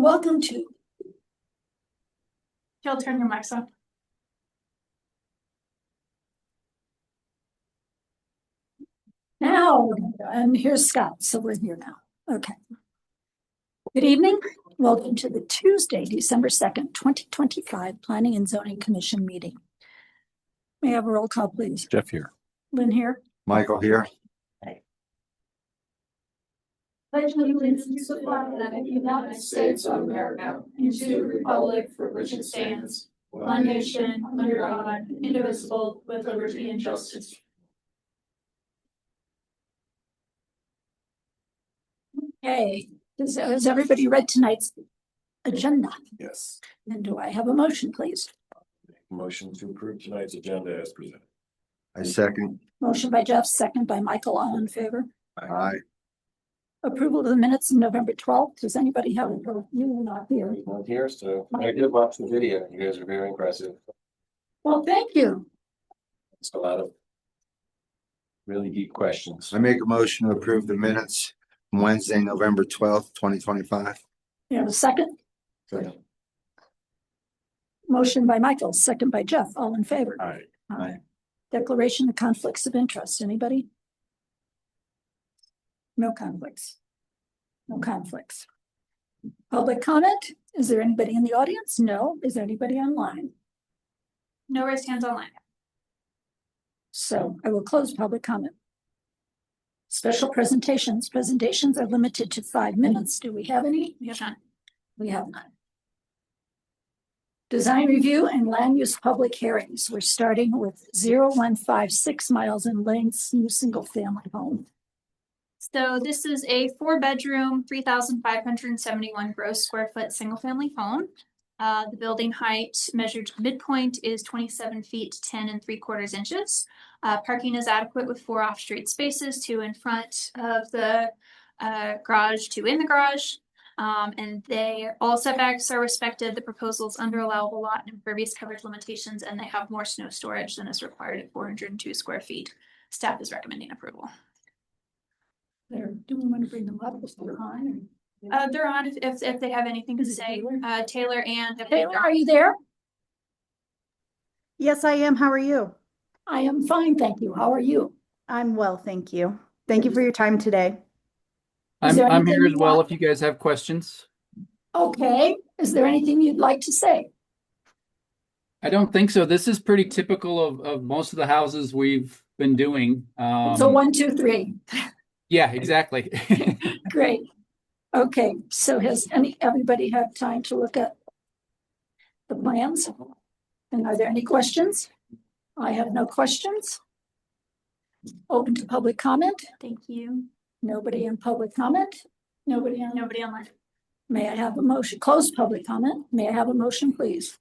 welcome to. Jill, turn your mics on. Now, and here's Scott, so we're here now. Okay. Good evening. Welcome to the Tuesday, December 2nd, 2025 Planning and Zoning Commission meeting. May I have a roll call, please? Jeff here. Lynn here. Michael here. Pledge allegiance to the flag of the United States of America and to the republic for which it stands, one nation, under God, indivisible, with liberty and justice. Okay, has everybody read tonight's agenda? Yes. And do I have a motion, please? Motion to approve tonight's agenda as presented. I second. Motion by Jeff, second by Michael, all in favor. Aye. Approval of the minutes of November 12th. Does anybody have, you were not here? Not here, so I did watch the video. You guys are very impressive. Well, thank you. It's a lot of really deep questions. I make a motion to approve the minutes from Wednesday, November 12th, 2025. You have a second? Second. Motion by Michael, second by Jeff, all in favor. Aye. Aye. Declaration of conflicts of interest. Anybody? No conflicts. No conflicts. Public comment? Is there anybody in the audience? No. Is there anybody online? No raised hands online. So I will close public comment. Special presentations. Presentations are limited to 5 minutes. Do we have any? We have none. We have none. Design review and land use public hearings. We're starting with 0156 miles in length, new single family home. So this is a 4-bedroom, 3,571 gross square foot single family home. The building height measured to midpoint is 27 feet 10 3/4 inches. Parking is adequate with 4 off-street spaces, 2 in front of the garage, 2 in the garage. And all setbacks are respected. The proposals under allowable lot and impervious coverage limitations, and they have more snow storage than is required at 402 square feet. Staff is recommending approval. Do we want to bring them up if they're on? They're on if they have anything to say. Taylor and Taylor, are you there? Yes, I am. How are you? I am fine, thank you. How are you? I'm well, thank you. Thank you for your time today. Is there I'm here anything as you well want? if you guys have questions. Okay, is there anything you'd like to say? I don't think so. This is pretty typical of most of the houses we've been doing. So 1, 2, 3. Yeah, exactly. Great. Okay, so has everybody had time to look at the plans? And are there any questions? I have no questions. Open to public comment. Thank you. Nobody in public comment. Nobody online. May I have a motion? Close public comment. May I have a motion, please?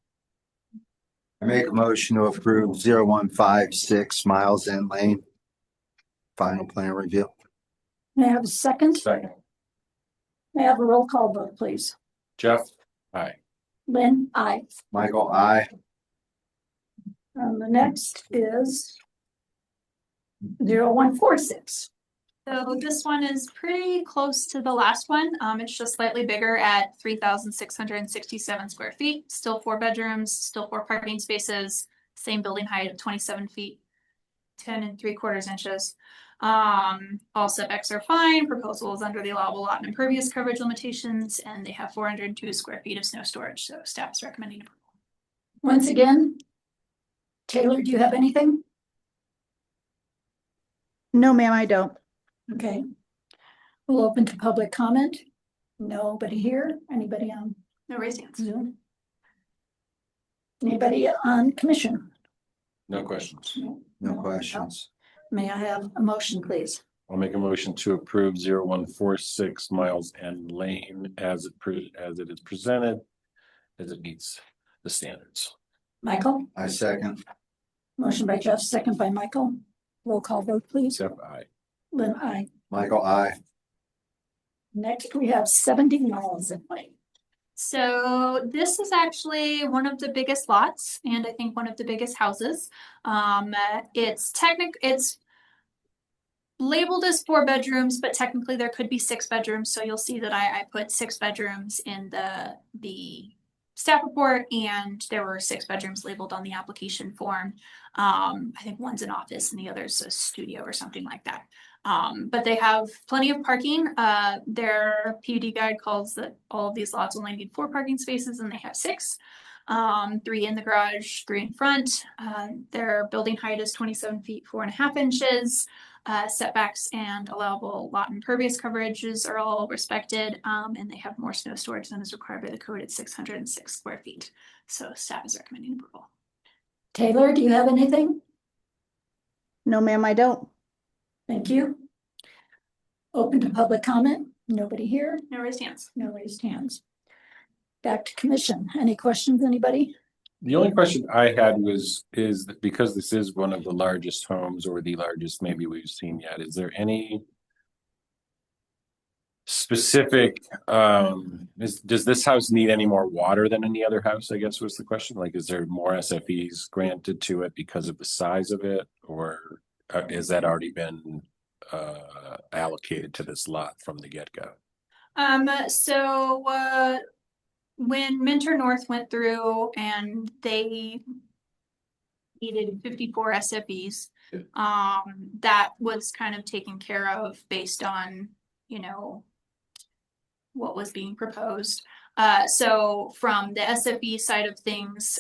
I make a motion to approve 0156 Miles End Lane. Final plan review. May I have a second? Second. May I have a roll call vote, please? Jeff. Aye. Lynn, aye. Michael, aye. The next is 0146. So this one is pretty close to the last one. It's just slightly bigger at 3,667 square feet. Still 4 bedrooms, still 4 parking spaces, same building height of 27 feet, 10 3/4 inches. All setbacks are fine. Proposal is under the allowable lot and impervious coverage limitations, and they have 402 square feet of snow storage. So staff is recommending approval. Once again, Taylor, do you have anything? No, ma'am, I don't. Okay. We'll open to public comment. Nobody here? Anybody on No raised hands. Zoom? Anybody on commission? No questions. No questions. May I have a motion, please? I'll make a motion to approve 0146 Miles End Lane as it is presented, as it meets the standards. Michael? I second. Motion by Jeff, second by Michael. Roll call vote, please. Jeff, aye. Lynn, aye. Michael, aye. Next, we have 70 miles in lane. So this is actually one of the biggest lots, and I think one of the biggest houses. It's labeled as 4 bedrooms, but technically there could be 6 bedrooms. So you'll see that I put 6 bedrooms in the staff report, and there were 6 bedrooms labeled on the application form. I think one's an office and the other's a studio or something like that. But they have plenty of parking. Their PUD guide calls that all of these lots only need 4 parking spaces, and they have 6. 3 in the garage, 3 in front. Their building height is 27 feet 4.5 inches. Setbacks and allowable lot impervious coverages are all respected, and they have more snow storage than is required by the code at 606 square feet. So staff is recommending approval. Taylor, do you have anything? No, ma'am, I don't. Thank you. Open to public comment. Nobody here. No raised hands. No raised hands. Back to commission. Any questions, anybody? The only question I had is that because this is one of the largest homes, or the largest maybe we've seen yet, is there any specific, does this house need any more water than any other house, I guess was the question? Like, is there more SFEs granted to it because of the size of it, or has that already been allocated to this lot from the get-go? When Minter North went through and they needed 54 SFEs, that was kind of taken care of based on, you know, what was being proposed. So from the SFE side of things,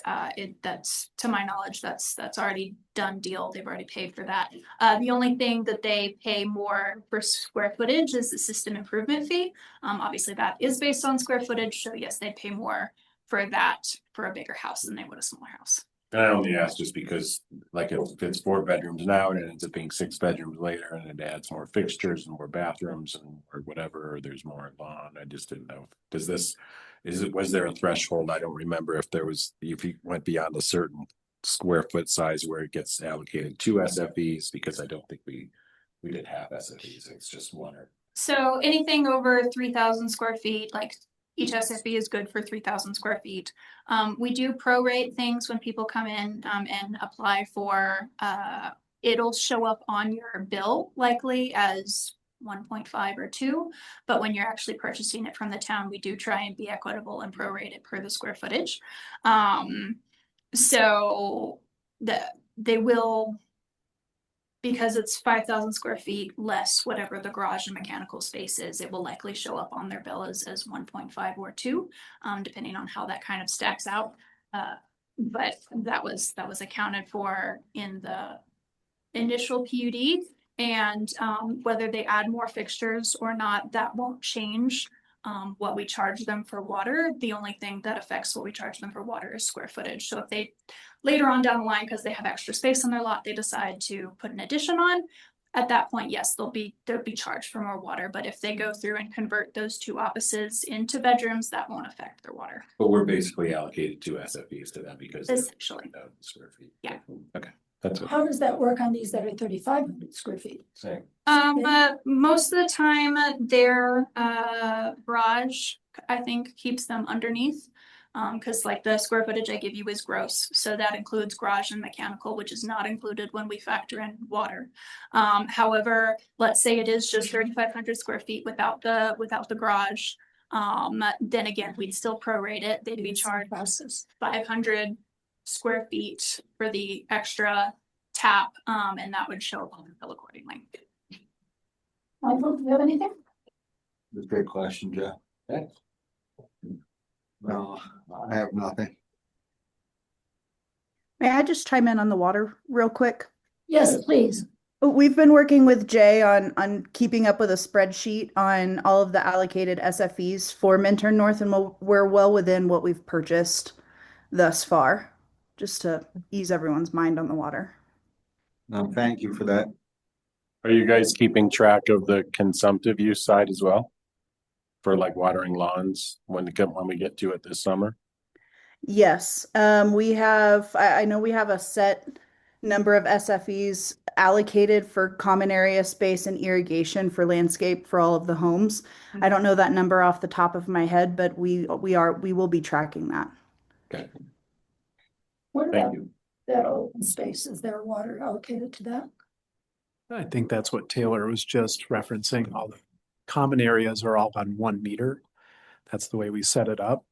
that's, to my knowledge, that's already done deal. They've already paid for that. The only thing that they pay more for square footage is the system improvement fee. Obviously that is based on square footage. So yes, they pay more for that for a bigger house than they would a smaller house. And I only asked just because, like, if it's 4 bedrooms now and it ends up being 6 bedrooms later, and it adds more fixtures and more bathrooms and or whatever, or there's more lawn, I just didn't know. Was there a threshold? I don't remember if you went beyond a certain square foot size where it gets allocated to SFEs, because I don't think we did have SFEs. It's just one. So anything over 3,000 square feet, like each SFE is good for 3,000 square feet. We do prorate things when people come in and apply for, it'll show up on your bill likely as 1.5 or 2, but when you're actually purchasing it from the town, we do try and be equitable and prorate it per the square footage. So they will, because it's 5,000 square feet less whatever the garage and mechanical space is, it will likely show up on their bill as 1.5 or 2, depending on how that kind of stacks out. But that was accounted for in the initial PUD, and whether they add more fixtures or not, that won't change what we charge them for water. The only thing that affects what we charge them for water is square footage. So if they later on down the line, because they have extra space on their lot, they decide to put an addition on, at that point, yes, they'll be charged for more water. But if they go through and convert those 2 offices into bedrooms, that won't affect their water. But we're basically allocated 2 SFEs to them because Essentially. Square feet. Yeah. Okay, that's it. How does that work on these that are 3,500 square feet? Same. Most of the time, their garage, I think, keeps them underneath. Because like the square footage I give you is gross, so that includes garage and mechanical, which is not included when we factor in water. However, let's say it is just 3,500 square feet without the garage. Then again, we'd still prorate it. They'd be charged 500 square feet for the extra tap, and that would show up on the bill accordingly. Michael, do you have anything? That's a great question, Jeff. Yeah. No, I have nothing. May I just chime in on the water real quick? Yes, please. We've been working with Jay on keeping up with a spreadsheet on all of the allocated SFEs for Minter North, and we're well within what we've purchased thus far, just to ease everyone's mind on the water. No, thank you for that. Are you guys keeping track of the consumptive use side as well? For like watering lawns when we get to it this summer? Yes, we have, I know we have a set number of SFEs allocated for common area space and irrigation for landscape for all of the homes. I don't know that number off the top of my head, but we will be tracking that. Okay, What thank about you. that open space? Is there water allocated to that? I think that's what Taylor was just referencing. All the common areas are all on 1 meter. That's the way we set it up.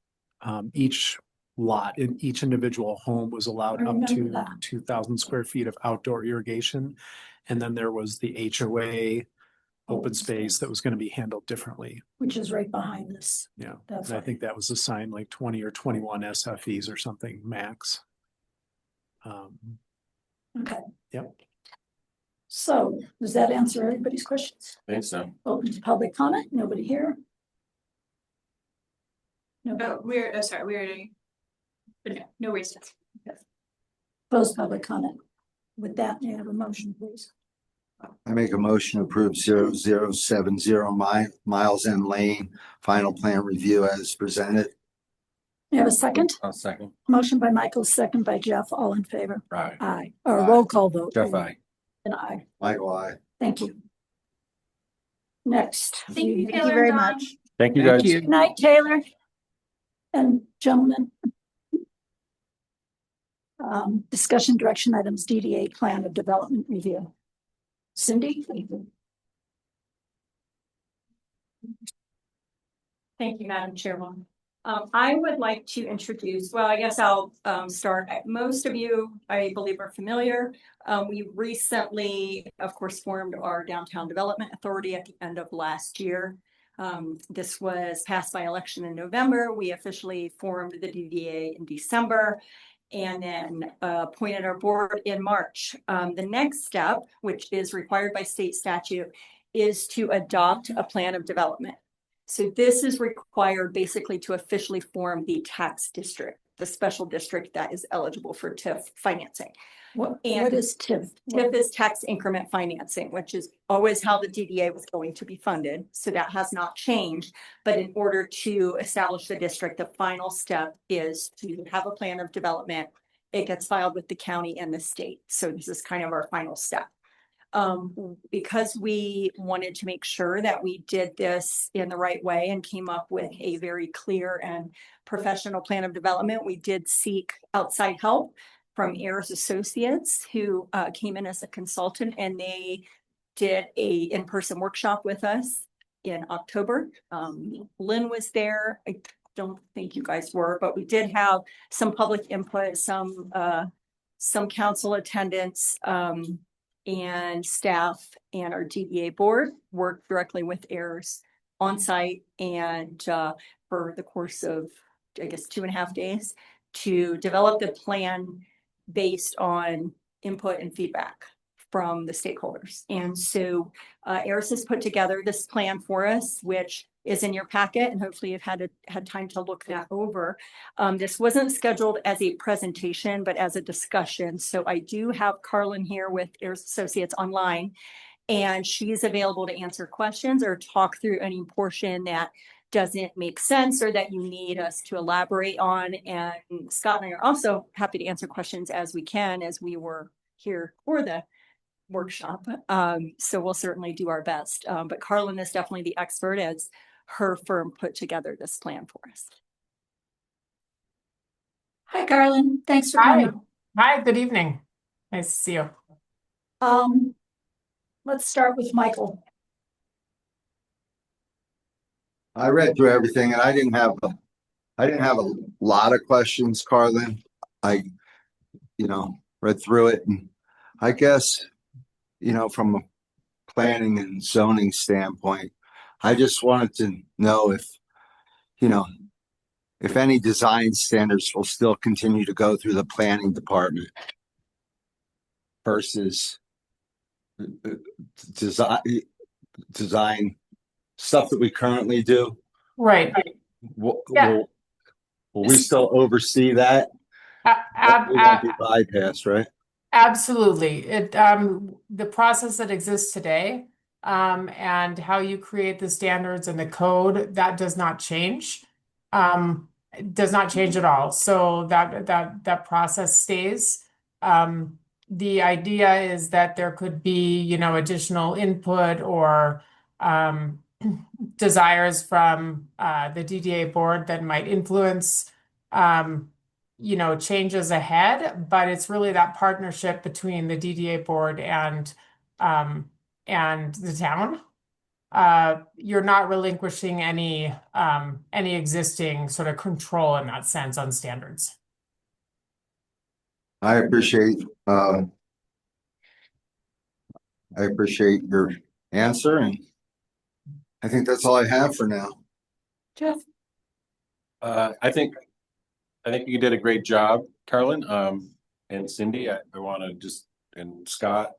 Each lot in each individual home was allowed I up remember to that. 2,000 square feet of outdoor irrigation. And then there was the HOA open space that was going to be handled differently. Which is right behind this. Yeah. That's And I right. think that was assigned like 20 or 21 SFEs or something max. Okay. Yep. So does that answer everybody's questions? I think so. Open to public comment? Nobody here? No. Sorry, we already. But no raised hands. Close public comment. With that, may I have a motion, please? I make a motion to approve 0070 Miles End Lane, final plan review as presented. May I have a second? I'll second. Motion by Michael, second by Jeff, all in favor? Right. Aye. Or a Aye. roll call vote. Jeff, I. An aye. Michael, I. Thank you. Next. Thank you, we- Thank you Taylor very and Dawn. much. Thank you, Thank guys. you. Good night, Taylor. And gentlemen. Discussion direction items, DDA plan of development review. Cindy? Thank you, Madam Chairwoman. I would like to introduce, well, I guess I'll start. Most of you, I believe, are familiar. We recently, of course, formed our Downtown Development Authority at the end of last year. This was passed by election in November. We officially formed the DDA in December and then appointed our board in March. The next step, which is required by state statute, is to adopt a plan of development. So this is required basically to officially form the tax district, the special district that is eligible for TIF financing. What And is TIF? TIF is tax increment financing, which is always how the DDA was going to be funded. So that has not changed. But in order to establish the district, the final step is to have a plan of development. It gets filed with the county and the state. So this is kind of our final step. Because we wanted to make sure that we did this in the right way and came up with a very clear and professional plan of development, we did seek outside help from Ayers Associates, who came in as a consultant, and they did a in-person workshop with us in October. Lynn was there. I don't think you guys were, but we did have some public input, some council attendance, and staff and our DDA board worked directly with Ayers on site and for the course of, I guess, 2.5 days to develop the plan based on input and feedback from the stakeholders. And so Ayers has put together this plan for us, which is in your packet, and hopefully you've had time to look that over. This wasn't scheduled as a presentation, but as a discussion. So I do have Carlin here with Ayers Associates online, and she's available to answer questions or talk through any portion that doesn't make sense or that you need us to elaborate on. And Scott and I are also happy to answer questions as we can, as we were here for the workshop. So we'll certainly do our best. But Carlin is definitely the expert, as her firm put together this plan for us. Hi, Carlin. Thanks for Hi. coming. Hi, good evening. Nice to see you. Let's start with Michael. I read through everything and I didn't have a lot of questions, Carlin. I, read through it, and I guess, from a planning and zoning standpoint, I just wanted to know if any design standards will still continue to go through the planning department versus design stuff that we currently do. Right. Yeah. Will we still oversee that? It won't be bypassed, right? Absolutely. The process that exists today, and how you create the standards and the code, that does not change. It does not change at all. So that process stays. The idea is that there could be, additional input or desires from the DDA board that might influence changes ahead, but it's really that partnership between the DDA board and and the town. You're not relinquishing any existing sort of control in that sense on standards. I appreciate your answer, and I think that's all I have for now. Jeff? I think you did a great job, Carlin. And Cindy, I want to just, and Scott,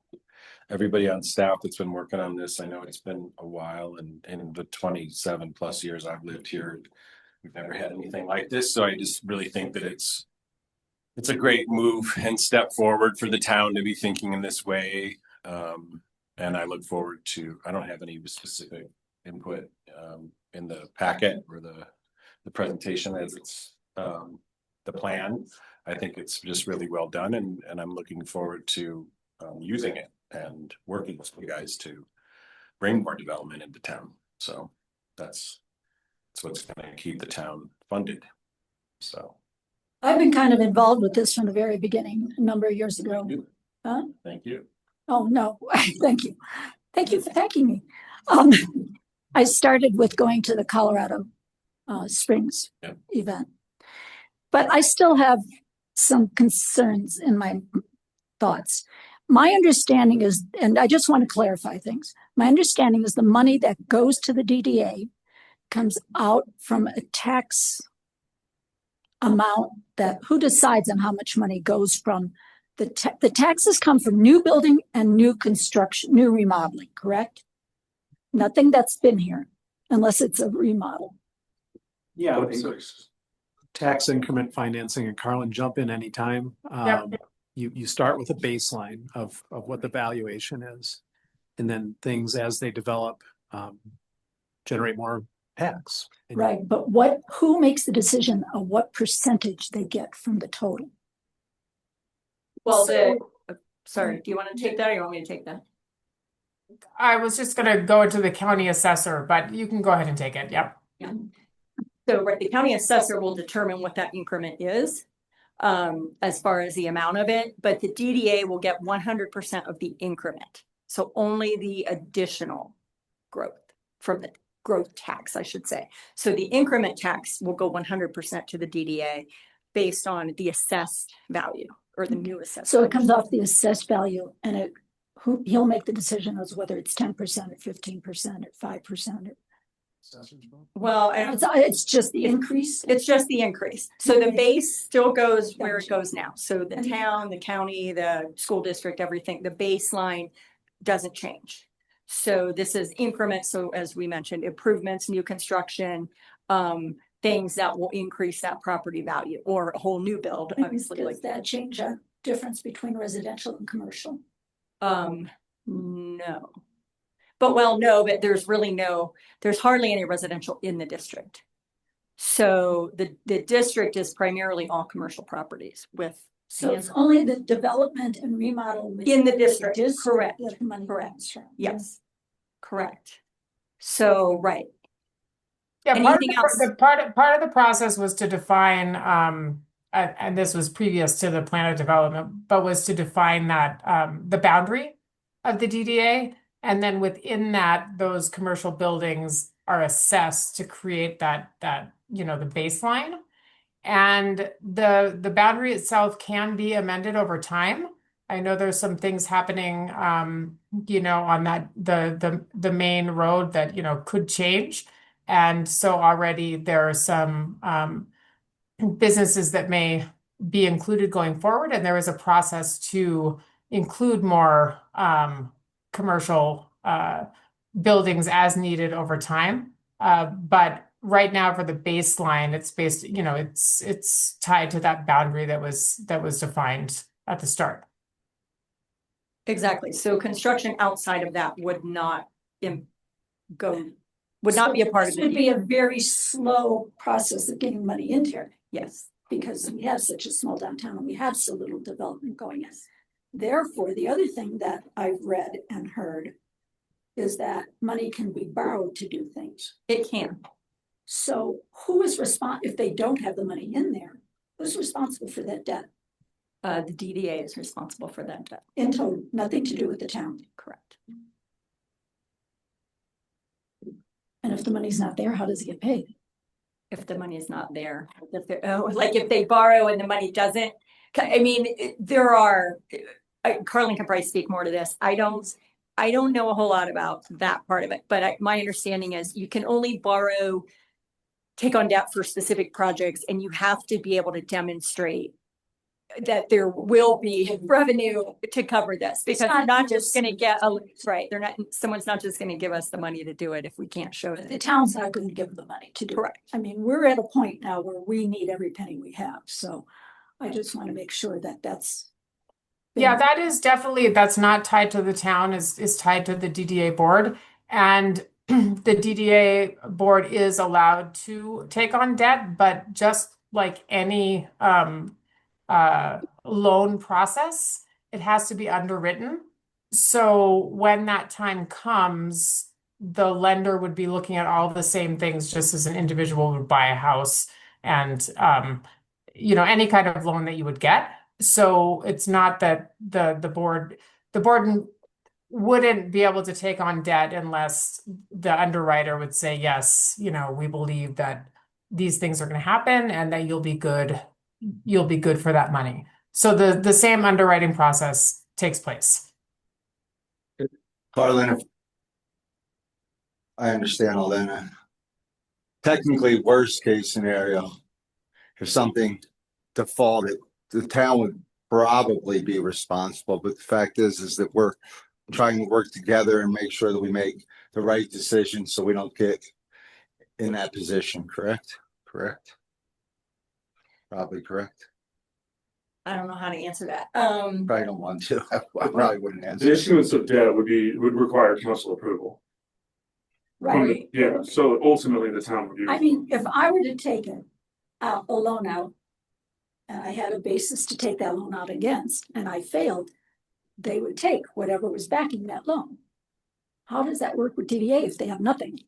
everybody on staff that's been working on this. I know it's been a while, and in the 27 plus years I've lived here, we've never had anything like this. So I just really think that it's a great move and step forward for the town to be thinking in this way. And I look forward to, I don't have any specific input in the packet or the presentation as it's the plan. I think it's just really well done, and I'm looking forward to using it and working with you guys to bring more development into town. So that's what's going to keep the town funded. So I've been kind of involved with this from the very beginning, a number of years ago. Huh? thank you. Oh, no, thank you. Thank you for thanking me. I started with going to the Colorado Springs event, but I still have some concerns in my thoughts. My understanding is, and I just want to clarify things. My understanding is the money that goes to the DDA comes out from a tax amount that, who decides on how much money goes from the taxes come from new building and new construction, new remodeling, correct? Nothing that's been here unless it's a remodel. Yeah. Tax increment financing, and Carlin, jump in anytime. You start with a baseline of what the valuation is, and then things as they develop generate more tax. Right, but who makes the decision of what percentage they get from the total? Well, sorry, do you want to take that or you want me to take that? I was just going to go to the county assessor, but you can go ahead and take it. Yep. Yeah. So, right, the county assessor will determine what that increment is, as far as the amount of it, but the DDA will get 100% of the increment. So only the additional growth from the growth tax, I should say. So the increment tax will go 100% to the DDA based on the assessed value or the new assessed. So it comes off the assessed value, and he'll make the decision as whether it's 10% or 15% or 5%. Well, it's just the increase. It's just the increase. So the base still goes where it goes now. So the town, the county, the school district, everything, the baseline doesn't change. So this is increments. So as we mentioned, improvements, new construction, things that will increase that property value, or a whole new build, obviously. Does that change a difference between residential and commercial? No. But no, but there's hardly any residential in the district. So the district is primarily all commercial properties with. So it's only the development and remodel in the district. Correct. That the money Correct. From. Yes. Correct. So, right. Yeah, Anything else? part of the process was to define, and this was previous to the plan of development, but was to define that the boundary of the DDA. And then within that, those commercial buildings are assessed to create that the baseline. And the boundary itself can be amended over time. I know there's some things happening, on that the main road that could change. And so already there are some businesses that may be included going forward, and there is a process to include more commercial buildings as needed over time. But right now for the baseline, it's based, it's tied to that boundary that was defined at the start. Exactly. So construction outside of that would not be a part of it. This would be a very slow process of getting money into here. Yes. Because we have such a small downtown and we have so little development going in. Therefore, the other thing that I've read and heard is that money can be borrowed to do things. It can. So who is responsible if they don't have the money in there? Who's responsible for that debt? The DDA is responsible for that debt. In total, nothing to do with the town. Correct. And if the money's not there, how does it get paid? If the money is not there, like if they borrow and the money doesn't, I mean, there are, Carlin can probably speak more to this. I don't know a whole lot about that part of it, but my understanding is you can only borrow, take on debt for specific projects, and you have to be able to demonstrate that there will be revenue to cover this, because they're not just going to get right. They're not. Someone's not just going to give us the money to do it if we can't show The it. town's not going to give them the money to do it. Correct. I mean, we're at a point now where we need every penny we have. So I just want to make sure that that's. Yeah, that is definitely, that's not tied to the town, is tied to the DDA board. And the DDA board is allowed to take on debt, but just like any loan process, it has to be underwritten. So when that time comes, the lender would be looking at all the same things just as an individual would buy a house and any kind of loan that you would get. So it's not that the board wouldn't be able to take on debt unless the underwriter would say, yes, we believe that these things are going to happen and that you'll be good for that money. So the same underwriting process takes place. Carlin, if I understand all that. Technically, worst case scenario, if something defaulted, the town would probably be responsible. But the fact is that we're trying to work together and make sure that we make the right decision so we don't get in that position. Correct? Probably correct. I don't know how to answer that. Probably don't want to. I probably wouldn't answer. The issuance of debt would require council approval. Right. Yeah, so ultimately the town would I mean, if I were to take a loan out and I had a basis to take that loan out against and I failed, they would take whatever was backing that loan. How does that work with DDA if they have nothing?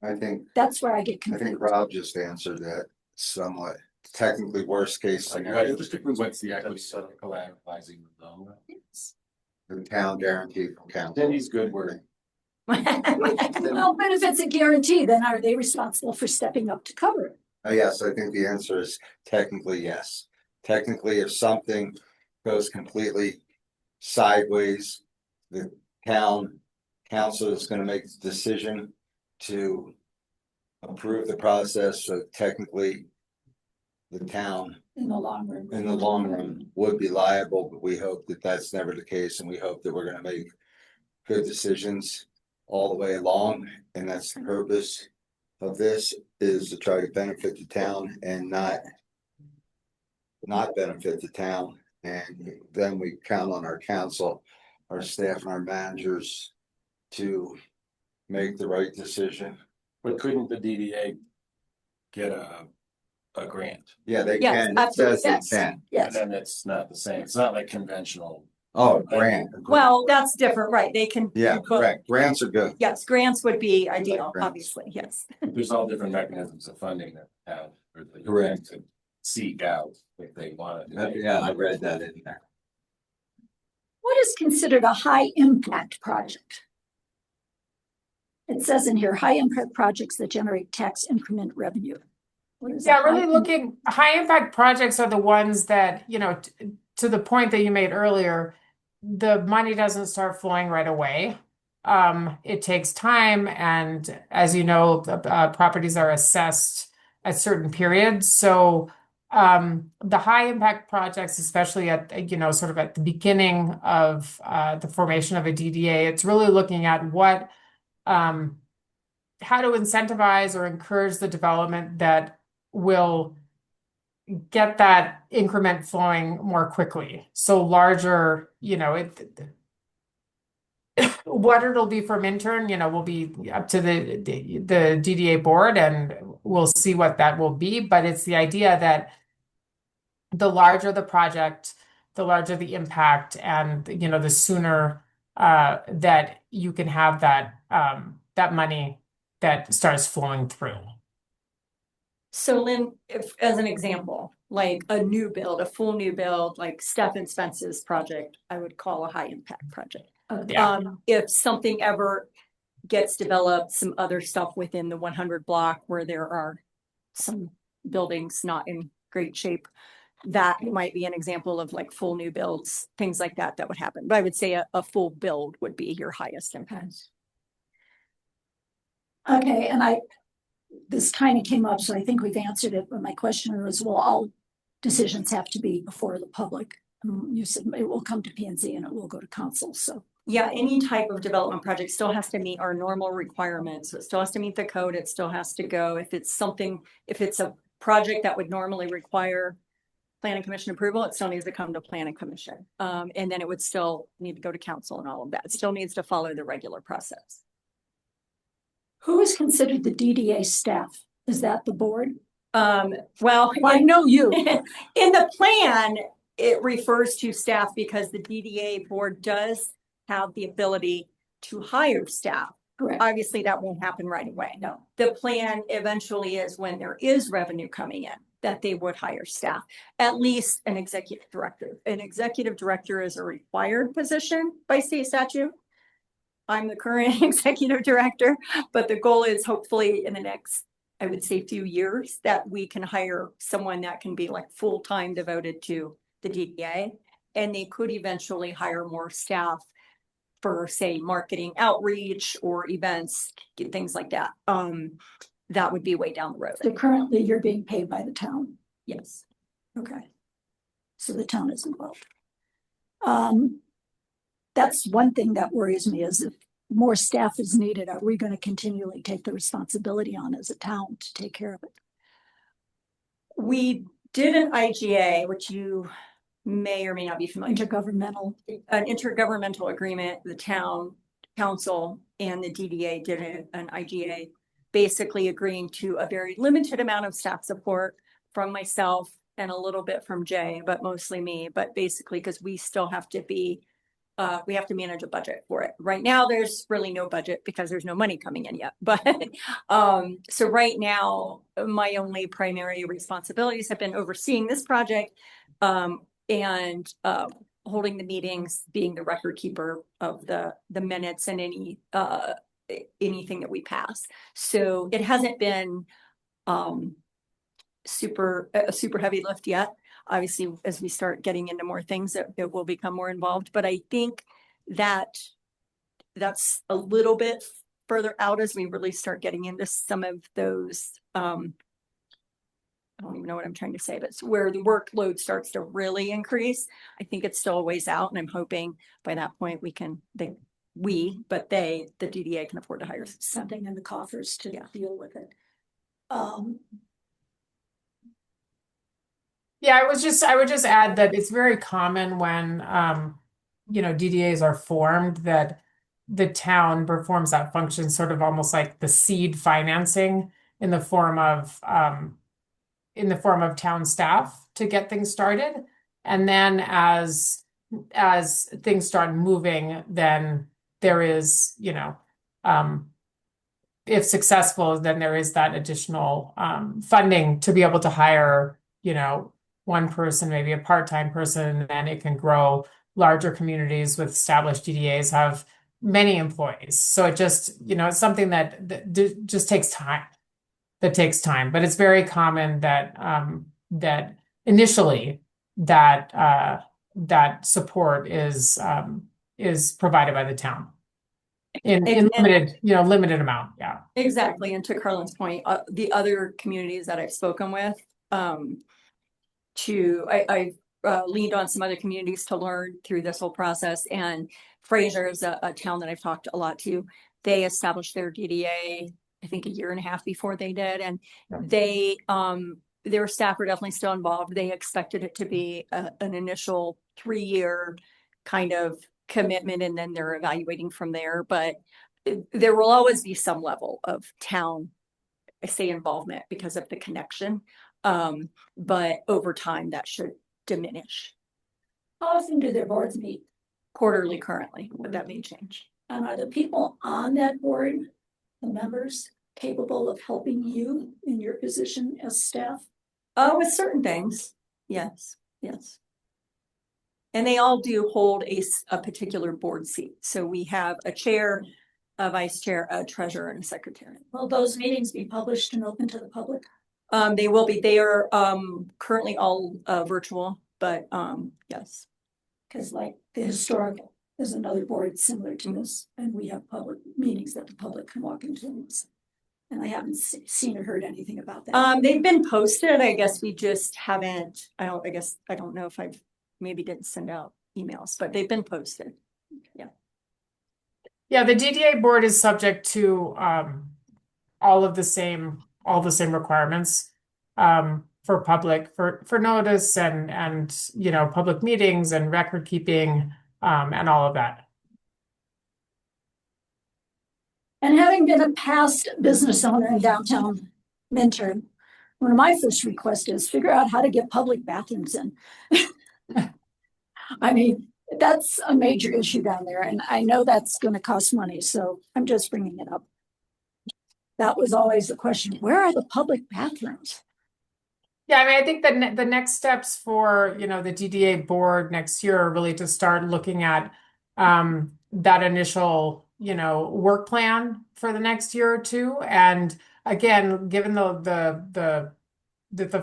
I think That's where I get confused. Rob just answered that somewhat. Technically, worst case scenario, What's the equity collateralizing the loan? the town guarantee from council. Then he's good word. Well, but if it's a guarantee, then are they responsible for stepping up to cover it? Yes, I think the answer is technically yes. Technically, if something goes completely sideways, the town council is going to make the decision to approve the process. So technically, the town In the long run. would be liable, but we hope that that's never the case, and we hope that we're going to make good decisions all the way along. And that's the purpose of this, is to try to benefit the town and not benefit the town. And then we count on our council, our staff and our managers to make the right decision. But couldn't the DDA get a grant? Yeah, they Yes, can. It says they Yes. can. Yes. And then it's not the same. It's not like conventional. Oh, grant. Well, that's different, right? They can. Yeah, correct. Grants are good. Yes, grants would be ideal, Grants. obviously, yes. There's all different mechanisms of funding that have, or that you Correct. to seek out if they want it. Yeah, I read that in there. What is considered a high impact project? It says in here, high impact projects that generate tax increment revenue. What is a Yeah, really high- high impact projects are the ones that, to the point that you made earlier, the money doesn't start flowing right away. It takes time, and as you know, properties are assessed at certain periods. So the high impact projects, especially at sort of at the beginning of the formation of a DDA, it's really looking at how to incentivize or encourage the development that will get that increment flowing more quickly. So larger, what it'll be for Minturn, will be up to the DDA board, and we'll see what that will be. But it's the idea that the larger the project, the larger the impact, and the sooner that you can have that money that starts flowing through. So Lynn, if, as an example, like a new build, a full new build, like Stephen Spence's project, I would call a high impact project. Okay. Yeah. If something ever gets developed, some other stuff within the 100 block where there are some buildings not in great shape, that might be an example of like full new builds, things like that, that would happen. But I would say a full build would be your highest impact. Okay, and this kind of came up, so I think we've answered it, but my question was, well, all decisions have to be before the public. You said it will come to P and Z and it will go to council, so. Yeah, any type of development project still has to meet our normal requirements. So it still has to meet the code. It still has to go. If it's a project that would normally require planning commission approval, it still needs to come to planning commission. And then it would still need to go to council and all of that. It still needs to follow the regular process. Who is considered the DDA staff? Is that the board? Well, I know you. in the plan, it refers to staff because the DDA board does have the ability to hire staff. Correct. Obviously, that won't happen right away. No. The plan eventually is when there is revenue coming in, that they would hire staff, at least an executive director. An executive director is a required position by state statute. I'm the current executive director, but the goal is hopefully in the next, I would say, few years that we can hire someone that can be like full-time devoted to the DDA. And they could eventually hire more staff for, say, marketing outreach or events, things like that. That would be way down the road. So currently you're being paid by the town. Yes. Okay. So the town is involved. That's one thing that worries me is if more staff is needed, are we going to continually take the responsibility on as a town to take care of it? We did an IGA, which you may or may not be familiar. An intergovernmental agreement, the town council and the DDA did an IGA, basically agreeing to a very limited amount of staff support from myself and a little bit from Jay, but mostly me, but basically because we still have to be, we have to manage a budget for it. Right now, there's really no budget because there's no money coming in yet. But so right now, my only primary responsibilities have been overseeing this project and holding the meetings, being the record keeper of the minutes and anything that we pass. So it hasn't been a super heavy lift yet. Obviously, as we start getting into more things, it will become more involved. But I think that that's a little bit further out as we really start getting into some of those. I don't even know what I'm trying to say, but it's where the workload starts to really increase. I think it's still a ways out, and I'm hoping by that point the DDA can afford to hire Something in the coffers to deal with it. Yeah, I would just add that it's very common when DDAs are formed that the town performs that function sort of almost like the seed financing in the form of town staff to get things started. And then as things start moving, then there is, if successful, then there is that additional funding to be able to hire, one person, maybe a part-time person, and then it can grow. Larger communities with established DDAs have many employees. So it just, it's something that just takes time. That takes time, but it's very common that that initially that support is provided by the town in limited amount. Yeah, exactly. And to Carlin's point, the other communities that I've spoken with, I've leaned on some other communities to learn through this whole process. And Fraser is a town that I've talked a lot to. They established their DDA, I think, a year and a half before they did. And they, their staff were definitely still involved. They expected it to be an initial 3-year kind of commitment, and then they're evaluating from there. But there will always be some level of town, I say, involvement because of the connection. But over time that should diminish. How often do their boards meet? Quarterly currently, but that may change. And are the people on that board the members? capable of helping you in your position as staff? With certain things, yes, yes. And they all do hold a particular board seat. So we have a chair, a vice chair, a treasurer, and a secretary. Will those meetings be published and open to the public? They will be, they are currently all virtual, but yes. Because like the historical is another board similar to this, and we have public meetings that the public can walk into. And I haven't seen or heard anything about that. They've been posted. I guess we just haven't, I don't know if I've maybe didn't send out emails, but they've been posted. Yeah. Yeah, the DDA board is subject to all the same requirements for public for notice and you know, public meetings and record keeping and all of that. And having been a past business owner in downtown Minturn, one of my first requests is figure out how to get public bathrooms in. I mean, that's a major issue down there, and I know that's going to cost money, so I'm just bringing it up. That was always the question, where are the public bathrooms? Yeah, I mean, I think that the next steps for, you know, the DDA board next year are really to start looking at that initial, you know, work plan for the next year or two. And again, given the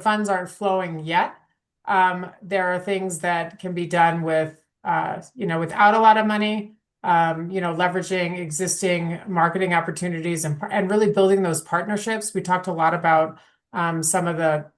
funds aren't flowing yet, there are things that can be done with, you know, without a lot of money, you know, leveraging existing marketing opportunities and really building those partnerships. We talked a lot about some of the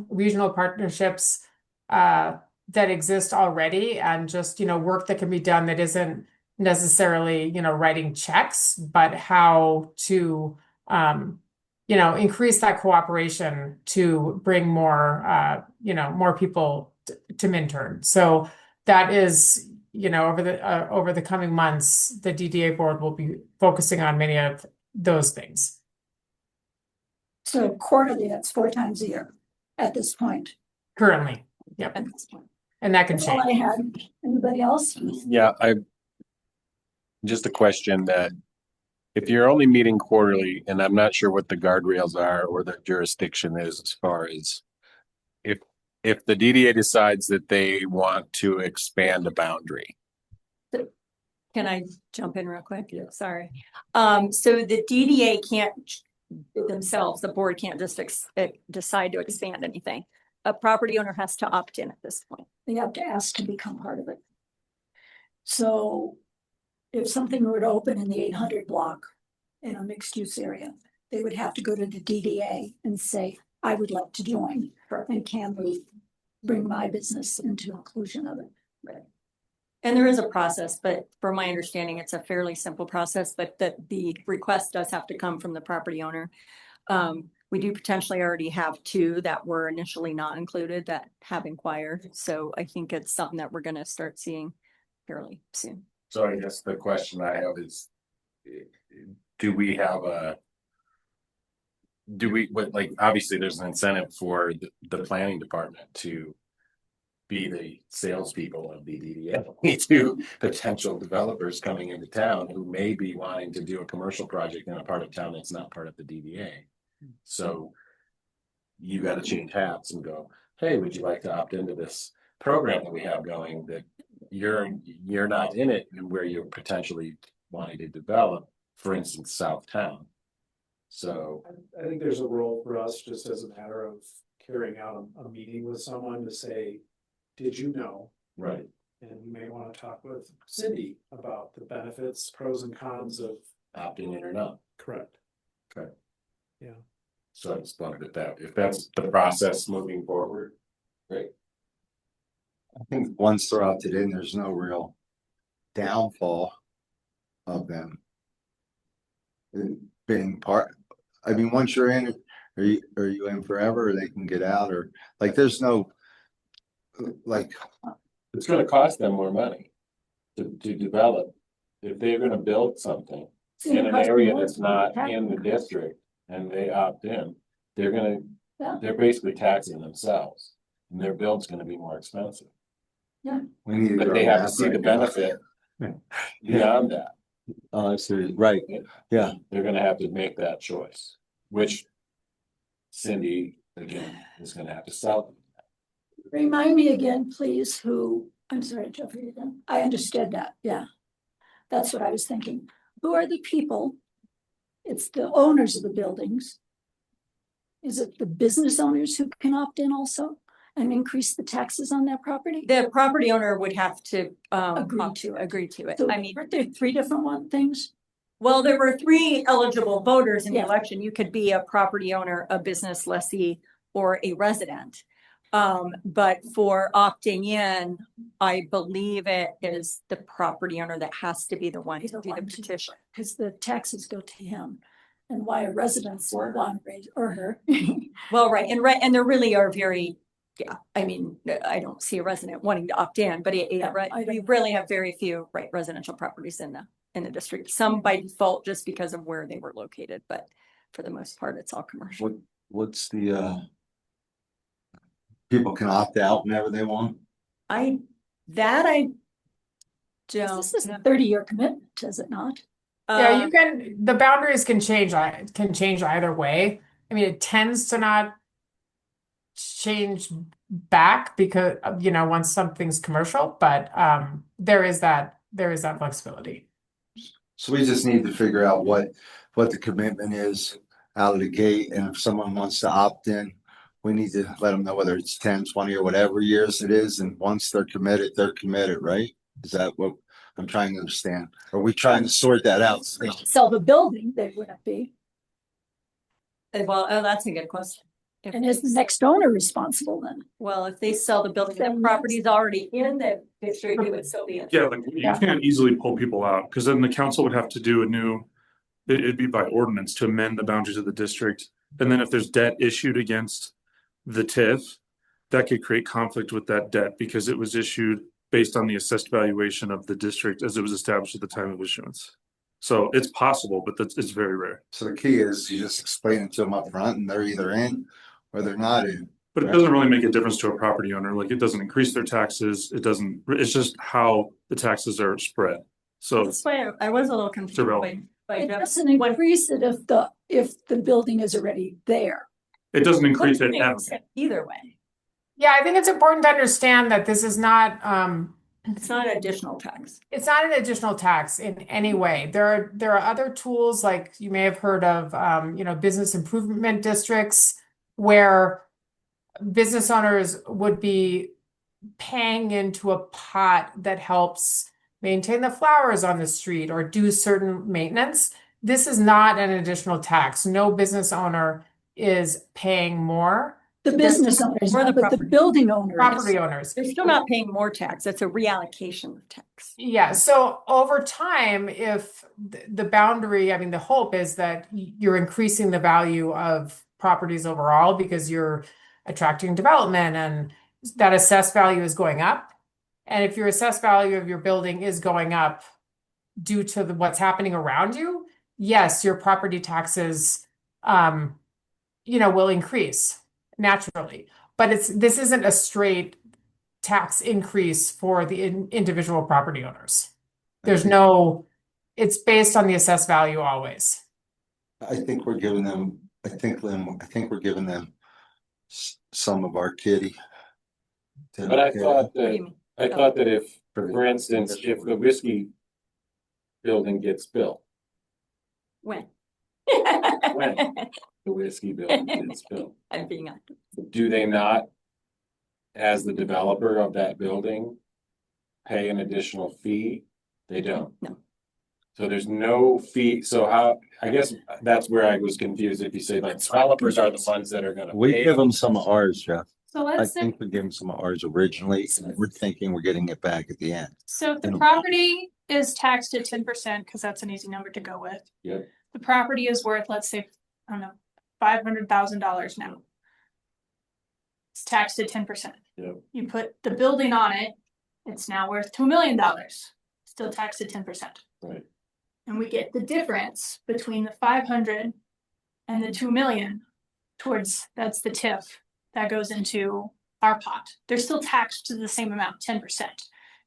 regional partnerships that exist already, and just, you know, work that can be done that isn't necessarily, you know, writing checks, but how to, you know, increase that cooperation to bring more, you know, more people to Minturn. So that is, you know, over the coming months, the DDA board will be focusing on many of those things. So quarterly, that's 4 times a year at this point. Currently, yep. At this point. And that can That's all change. I had. Anybody else? Yeah, just a question that if you're only meeting quarterly, and I'm not sure what the guardrails are or the jurisdiction is as far as if the DDA decides that they want to expand a boundary. Can I jump in real quick? Yeah. Sorry. So the DDA can't themselves, the board can't just decide to expand anything. A property owner has to opt in at this point. They have to ask to become part of it. So if something were to open in the 800 block in a mixed use area, they would have to go to the DDA and say, I would like to join, and can we bring my business into inclusion of it? Right. And there is a process, but from my understanding, it's a fairly simple process, but the request does have to come from the property owner. We do potentially already have 2 that were initially not included that have inquired. So I think it's something that we're going to start seeing fairly soon. So I guess the question I have is, like, obviously there's an incentive for the planning department to be the salespeople of the DDA to potential developers coming into town who may be wanting to do a commercial project in a part of town that's not part of the DDA. So you got to change hats and go, hey, would you like to opt into this program that we have going that you're not in it, and where you're potentially wanting to develop, for instance, Southtown. So I think there's a role for us just as a matter of carrying out a meeting with someone to say, did you know? right. And you may want to talk with Cindy about the benefits, pros and cons of. Opting in or not. Correct. Okay. Yeah. So I just wondered if that's the process moving forward. Great. I think once they're opted in, there's no real downfall of them being part. I mean, once you're in, are you in forever, or they can get out, or like there's no like. It's gonna cost them more money to develop. If they're gonna build something in an area that's not in the district and they opt in, they're basically taxing themselves, and their build's gonna be more expensive. Yeah. We need But they have to see the benefit beyond that. Oh, I see. Right. Yeah. They're gonna have to make that choice. which Cindy, again, is gonna have to sell. Remind me again, please, I'm sorry, Jeffrey, again. I understood that, yeah. That's what I was thinking. Who are the people? It's the owners of the buildings. Is it the business owners who can opt in also and increase the taxes on their property? The property owner would have to Agree to it. agree to it. So I mean, weren't there three different things? well, there were 3 eligible voters in the Yeah. election. You could be a property owner, a business lessee, or a resident. But for opting in, I believe it is the property owner that has to be the one to do the petition. Because the taxes go to him. And why a residence or one or her. Well, right, and there really are very, yeah, I mean, I don't see a resident wanting to opt in, but I we don't- really have very few, right, residential properties in the district. Some by default just because of where they were located, but for the most part, it's all commercial. What's the, people can opt out whenever they want? I don't. This is a 30-year commitment, is it not? Yeah, the boundaries can change either way. I mean, it tends to not change back because, once something's commercial, but there is that flexibility. So we just need to figure out what the commitment is out of the gate, and if someone wants to opt in, we need to let them know whether it's 10, 20 or whatever years it is, and once they're committed, right? Is that what I'm trying to understand? Are we trying to sort that out? Sell the building, they wouldn't be. Well, that's a good question. If And is the they- next owner responsible then? Well, if they sell the building, the Then- property's already in the district, it would still be. Yeah, like you can't easily pull people out, because then the council would have to do it'd be by ordinance to amend the boundaries of the district. And then if there's debt issued against the TIF, that could create conflict with that debt because it was issued based on the assessed valuation of the district as it was established at the time of issuance. So it's possible, but it's very rare. So the key is you just explain it to them up front, and they're either in or they're not in. But it doesn't really make a difference to a property owner. Like, it doesn't increase their taxes. It's just how the taxes are spread. So That's why I was a little confused irrelevant. by It Jeff. doesn't increase it if the building is already there. it doesn't increase it Either way, Yeah, I think it's important to understand that this is not it's not an additional tax. it's not an additional tax in any way. There are other tools like you may have heard of, business improvement districts where business owners would be paying into a pot that helps maintain the flowers on the street or do certain maintenance. This is not an additional tax. No business owner is paying more. The business owners, Or the but the property. building owners. Property owners. They're still not paying more tax. It's a reallocation of tax. Yeah, so over time, if the boundary, I mean, the hope is that you're increasing the value of properties overall because you're attracting development and that assessed value is going up. And if your assessed value of your building is going up due to what's happening around you, yes, your property taxes, will increase naturally. But this isn't a straight tax increase for the individual property owners. It's based on the assessed value always. I think we're giving them, some of our kitty. But I thought What do you that, mean? if, for instance, if the whiskey building gets built, When? When? the whiskey building gets built, I'm being active. do they not, as the developer of that building, pay an additional fee? They don't. No. So there's no fee. So I guess that's where I was confused. If you say like developers are the ones that are gonna We pay. give them some of ours, Jeff. So I let's say, think we gave them some of ours originally. And we're thinking we're getting it back at the end. so if the property is taxed at 10%, because that's an easy number to go with. Yep. The property is worth, let's say, I don't know, $500,000 now. It's taxed at 10%. Yep. You put the building on it, it's now worth $2 million, still taxed at 10%. Right. And we get the difference between the 500 and the 2 million that's the TIF that goes into our pot. They're still taxed to the same amount, 10%.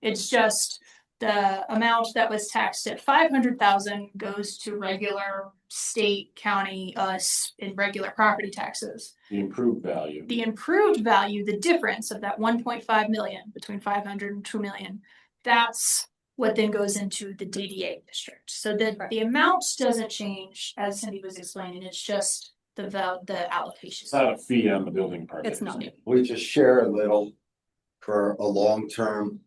It's just the amount that was taxed at 500,000 goes to regular state, county, us in regular property taxes. The improved value. The improved value, the difference of that 1.5 million between 500 and 2 million, that's what then goes into the DDA district. So the amount doesn't change, as Cindy was explaining, it's just the allocation. It's not a fee on the building permit. It's not. We just share a little for a long-term,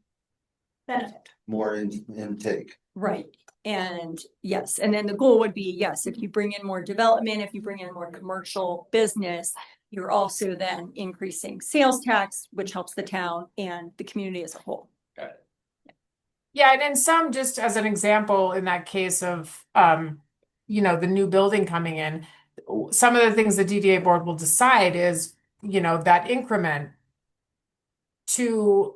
Benefit. more intake. Right. And yes, and then the goal would be, yes, if you bring in more development, if you bring in more commercial business, you're also then increasing sales tax, which helps the town and the community as a whole. Yeah, and in some, just as an example, in that case of, you know, the new building coming in, some of the things the DDA board will decide is, you know, that increment to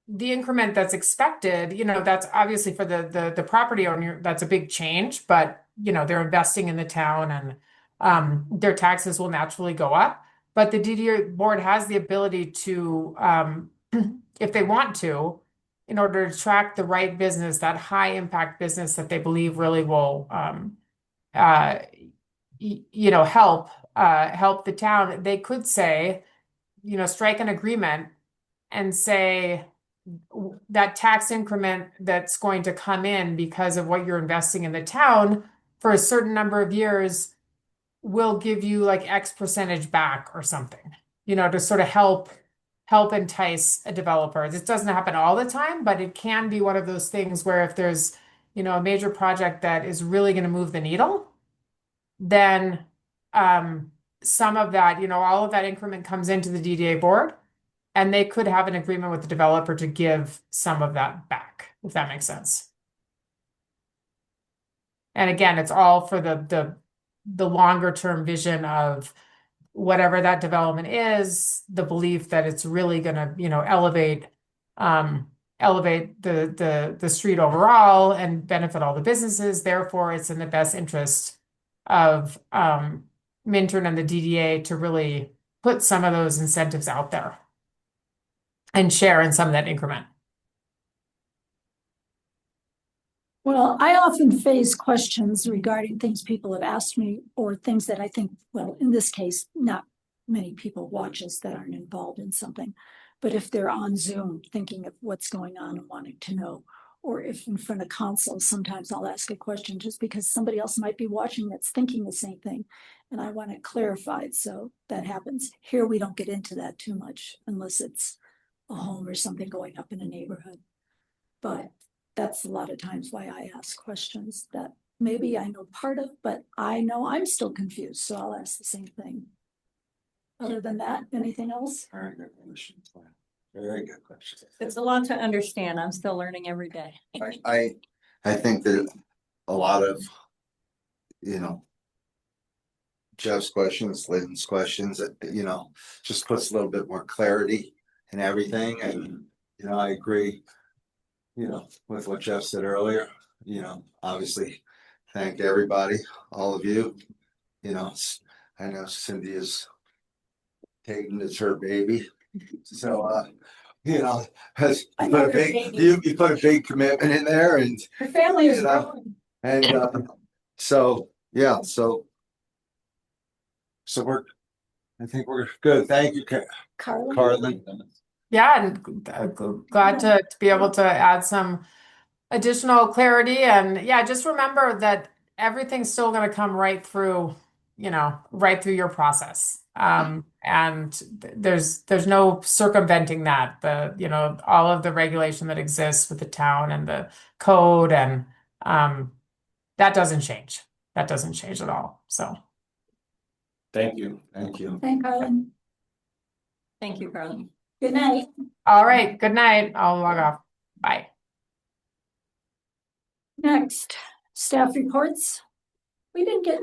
the increment that's expected, you know, that's obviously for the property owner, that's a big change, but, you know, they're investing in the town and their taxes will naturally go up. But the DDA board has the ability to, if they want to, in order to track the right business, that high impact business that they believe really will, you know, help the town, they could say, you know, strike an agreement and say that tax increment that's going to come in because of what you're investing in the town for a certain number of years will give you like X percentage back or something, you know, to sort of help entice a developer. This doesn't happen all the time, but it can be one of those things where if there's, you know, a major project that is really going to move the needle, then some of that, you know, all of that increment comes into the DDA board, and they could have an agreement with the developer to give some of that back, if that makes sense. And again, it's all for the longer term vision of whatever that development is, the belief that it's really going to, you know, elevate the street overall and benefit all the businesses. Therefore, it's in the best interest of Minturn and the DDA to really put some of those incentives out there and share in some of that increment. Well, I often face questions regarding things people have asked me or things that I think, well, in this case, not many people watch us that aren't involved in something. But if they're on Zoom thinking of what's going on and wanting to know, or if in front of console, sometimes I'll ask a question just because somebody else might be watching that's thinking the same thing. And I want it clarified. So that happens. Here, we don't get into that too much unless it's a home or something going up in a neighborhood. But that's a lot of times why I ask questions that maybe I know part of, but I know I'm still confused. So I'll ask the same thing. Other than that, anything else? Very good question. Very good question. It's a lot to understand. I'm still learning every day. I think that a lot of, you know, Jeff's questions, Lynn's questions, you know, just puts a little bit more clarity in everything. And, you know, I agree, you know, with what Jeff said earlier. You know, obviously thank everybody, all of you. You know, I know Cindy is taking it's her baby. So you know, has you put a big you put a big commitment in there, and Her family is growing. And so yeah, so I think we're good. Thank you, Carlin. Yeah, and glad to be able to add some additional clarity. And yeah, just remember that everything's still going to come right through, you know, right through your process. And there's no circumventing that, you know, all of the regulation that exists with the town and the code, and that doesn't change. That doesn't change at all. So Thank you. Thank you. Thank Carlin. Thank you, Carlin. Good night. all right, good night. I'll log off. Bye. Next, staff reports. We didn't get,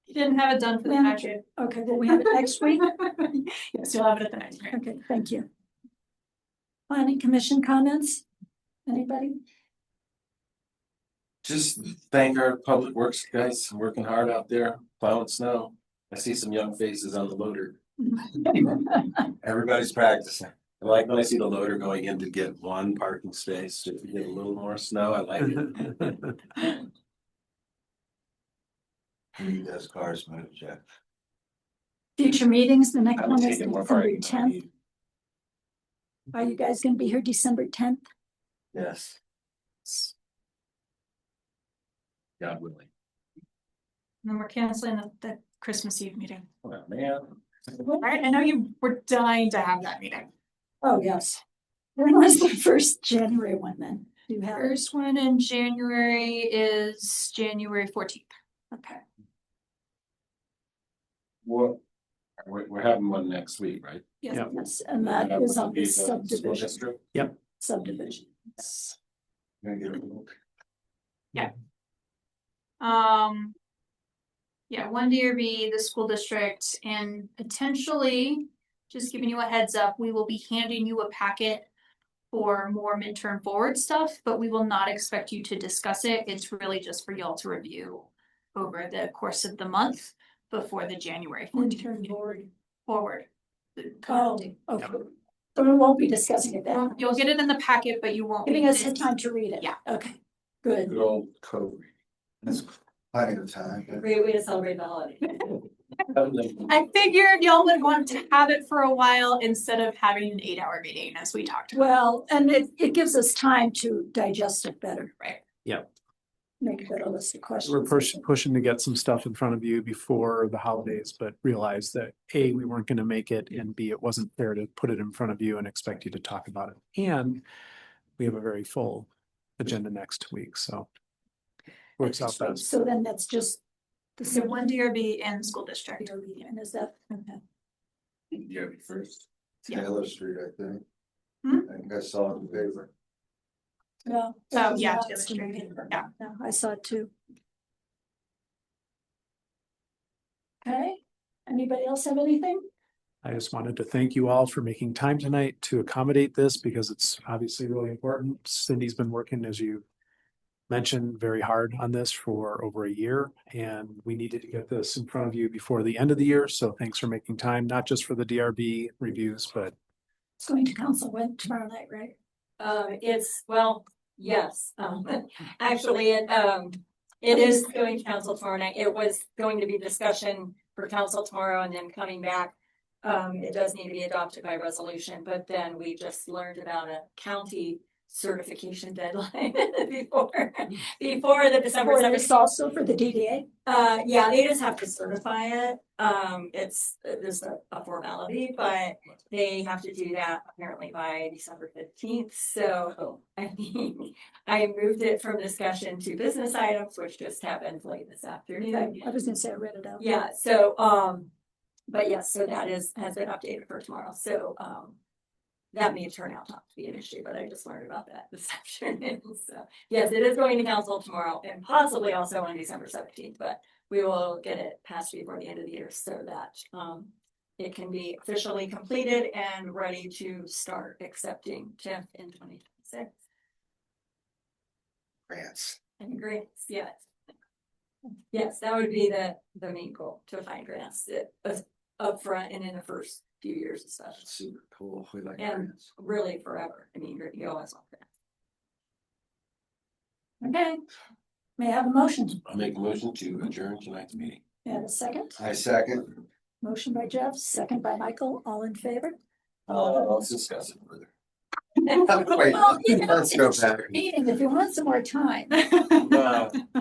You didn't have it done for the Yeah. budget. okay, well, we have it next week. Yes, you'll have it at the next meeting. Okay, thank you. Planning Commission comments? Anybody? Just thank our public works guys working hard out there plowing snow. I see some young faces on the loader. Everybody's practicing. I like when I see the loader going in to get one parking space, just to get a little more snow. I like it. He does cars, move, Jeff. Future meetings, the next I one would is take it more December far. 10th. Are you guys gonna be here December 10th? Yes. God willing. And then we're canceling the Christmas Eve meeting. Oh, man. Right? I know you were dying to have that meeting. Oh, yes. When was the first January one then? Do you have? First one in January is January 14th. Okay. What? We're having one next week, right? Yeah. Yes, and that is on the School subdivision, district? subdivision. Yes. Gonna get a look. Yeah, one DRB, the school district, and potentially, just giving you a heads up, we will be handing you a packet for more midterm forward stuff, but we will not expect you to discuss it. It's really just for y'all to review over the course of the month before the January 14th Midterm meeting. Forward. Oh, okay. So we won't be discussing it then. You'll get it in the packet, but you won't. Giving be- us the time to read it. Yeah. Okay, good. Good old code reading. That's plenty of time. Great way to celebrate the holiday. I figured y'all would want to have it for a while instead of having an 8-hour meeting as we talked about. Well, and it gives us time to digest it better. Right. Yep. Make a better list of questions. We're pushing to get some stuff in front of you before the holidays, but realized that A, we weren't gonna make it, and B, it wasn't fair to put it in front of you and expect you to talk about it. And we have a very full agenda next week, so works out best. So then that's just the So same one DRB and school district. and is that, okay. Yeah, first. Yeah. Taylor Street, I think. Hmm? I think I saw it in the paper. No. Oh, yeah, No, Taylor it's in the Street. paper. Yeah. No, I saw it too. Okay, anybody else have anything? I just wanted to thank you all for making time tonight to accommodate this because it's obviously really important. Cindy's been working, as you mentioned, very hard on this for over a year, and we needed to get this in front of you before the end of the year. So thanks for making time, not just for the DRB reviews, but It's going to council when tomorrow night, right? Yes, actually, it is going to council tomorrow night. It was going to be discussion for council tomorrow and then coming back. It does need to be adopted by resolution, but then we just learned about a county certification deadline before the December Or it's 17th. also for the DDA? Yeah, they just have to certify it. It's just a formality, but they have to do that apparently by December 15th. So I mean, I moved it from discussion to business items, which just happened late this afternoon. I was gonna say I read it out. Yeah, so, but yes, so that has been updated for tomorrow. So, that may turn out not to be an issue, but I just learned about that this afternoon. So, yes, it is going to council tomorrow and possibly also on December 17th, but we will get it passed before the end of the year so that, it can be officially completed and ready to start accepting TIF in 2026. Grants. And grants, yes. Yes, that would be the main goal, to find grants upfront and in the first few years and stuff. That's super cool. We like And grants. really forever. I mean, you always want that. Okay, may I have a motion? I'll make a motion to adjourn tonight's meeting. May I have a second? I second. Motion by Jeff, second by Michael, all in favor? Let's discuss it further. Well, Wait, let's go back. Meeting, if you want some more time.